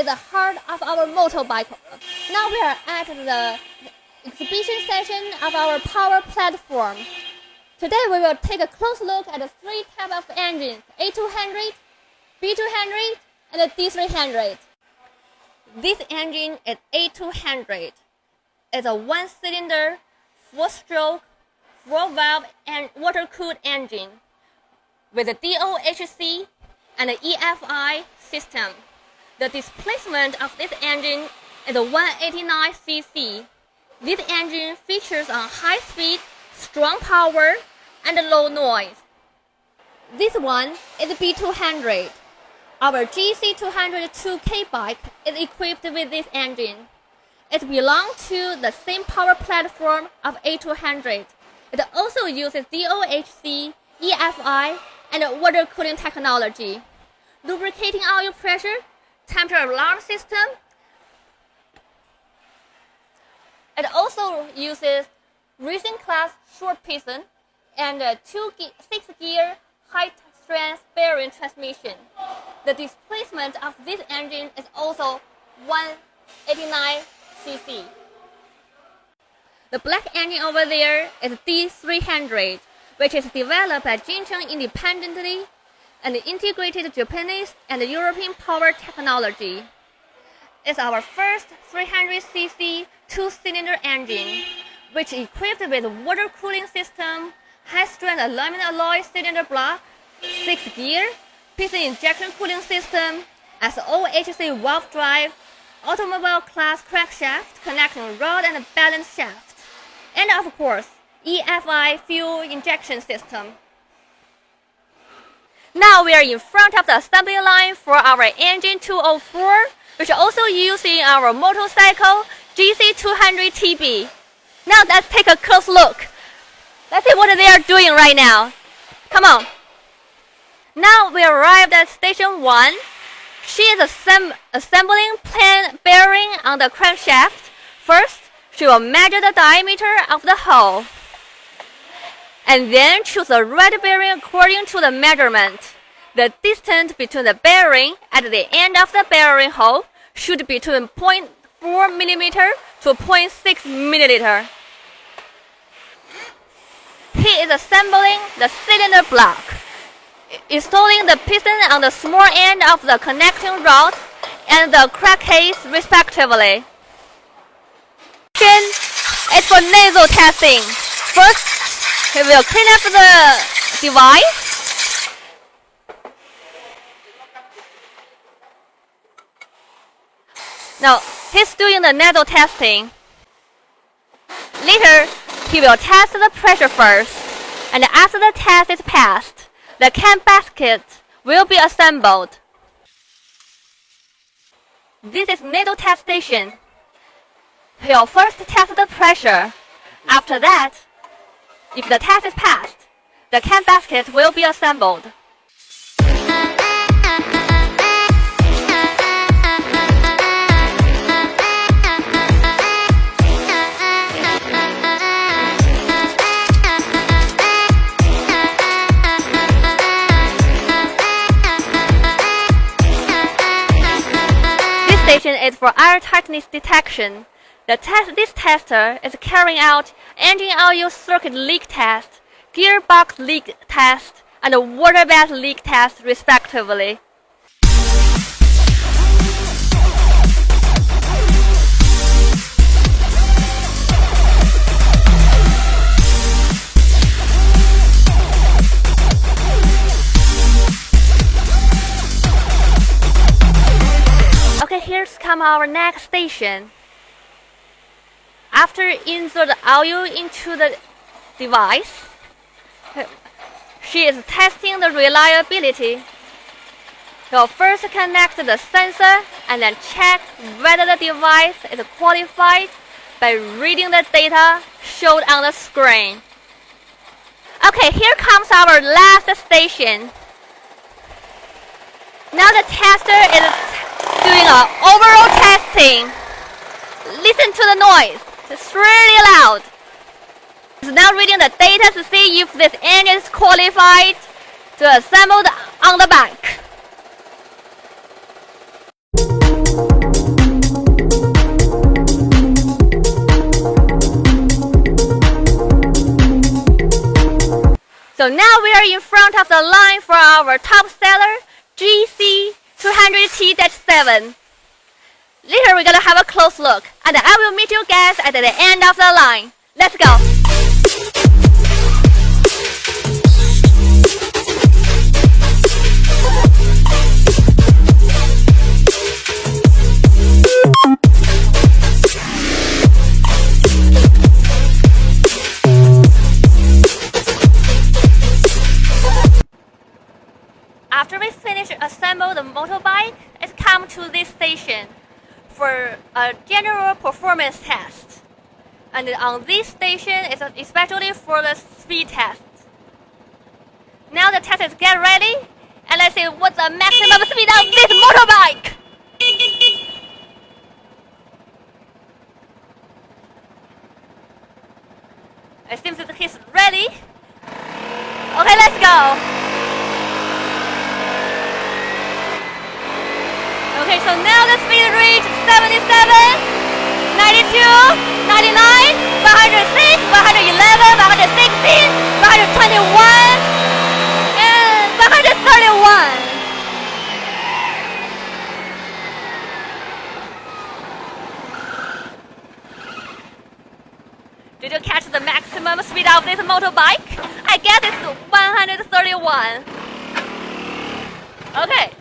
the heart of our motorbike. Now we are at the exhibition session of our power platform. Today we will take a close look at the three types of engines: A200, B200, and the D300. This engine is A200. It's a one-cylinder, four-stroke, four-valve, and water-cooled engine with a DOHC and an EFI system. The displacement of this engine is 189 cc. This engine features a high speed, strong power, and low noise. This one is B200. Our GC200 2K bike is equipped with this engine. It belongs to the same power platform of A200. It also uses DOHC, EFI, and water cooling technology, lubricating oil pressure, temperature alarm system. It also uses racing class short piston and a 6-gear high-strength bearing transmission. The displacement of this engine is also 189 cc. The black engine over there is D300, which is developed by Jincheng independently and integrated Japanese and European power technology. It's our first 300cc two-cylinder engine, which is equipped with water cooling system, high-strength aluminum alloy cylinder block, 6-gear, piston injection cooling system, SOHC valve drive, automobile class crankshaft connecting rod and balance shaft, and of course, EFI fuel injection system. Now we are in front of the assembly line for our engine 204, which is also used in our motorcycle GC200TB. Now let's take a close look. Let's see what they are doing right now. Come on. Now we arrived at station 1. She is assembling plain bearing on the crankshaft. First, she will measure the diameter of the hole, and then choose the right bearing according to the measurement. The distance between the bearing at the end of the bearing hole should be between 0.4 mm to 0.6 mm. He is assembling the cylinder block, installing the piston on the small end of the connecting rod and the crack case respectively. It's for nasal testing. First, we will clean up the device. Now, he's doing the nasal testing. Later, he will test the pressure first, and after the test is passed, the can basket will be assembled. This is nasal test station. He will first test the pressure. After that, if the test is passed, the can basket will be assembled. This station is for air tightness detection. This tester is carrying out engine oil circuit leak test, gearbox leak test, and water bath leak test respectively. Okay, here's come our next station. After insert the oil into the device, she is testing the reliability. She'll first connect the sensor and then check whether the device is qualified by reading the data showed on the screen. Okay, here comes our last station. Now the tester is doing an overall testing. Listen to the noise. It's really loud. It's now reading the data to see if this engine is qualified to assemble on the bike. So now we are in front of the line for our top seller, GC200T-7. Later we're gonna have a close look, and I will meet you guys at the end of the line. Let's go! After we finish assemble the motorbike, it's come to this station for a general performance test. And on this station, it's especially for the speed test. Now the test is get ready, and let's see what's the maximum speed of this motorbike. It seems that he's ready. Okay, let's go. Okay, so now the speed reach 77, 92, 99, 106, 111, 116, 121, and 131. Did you catch the maximum speed of this motorbike? I guess it's 131. Okay.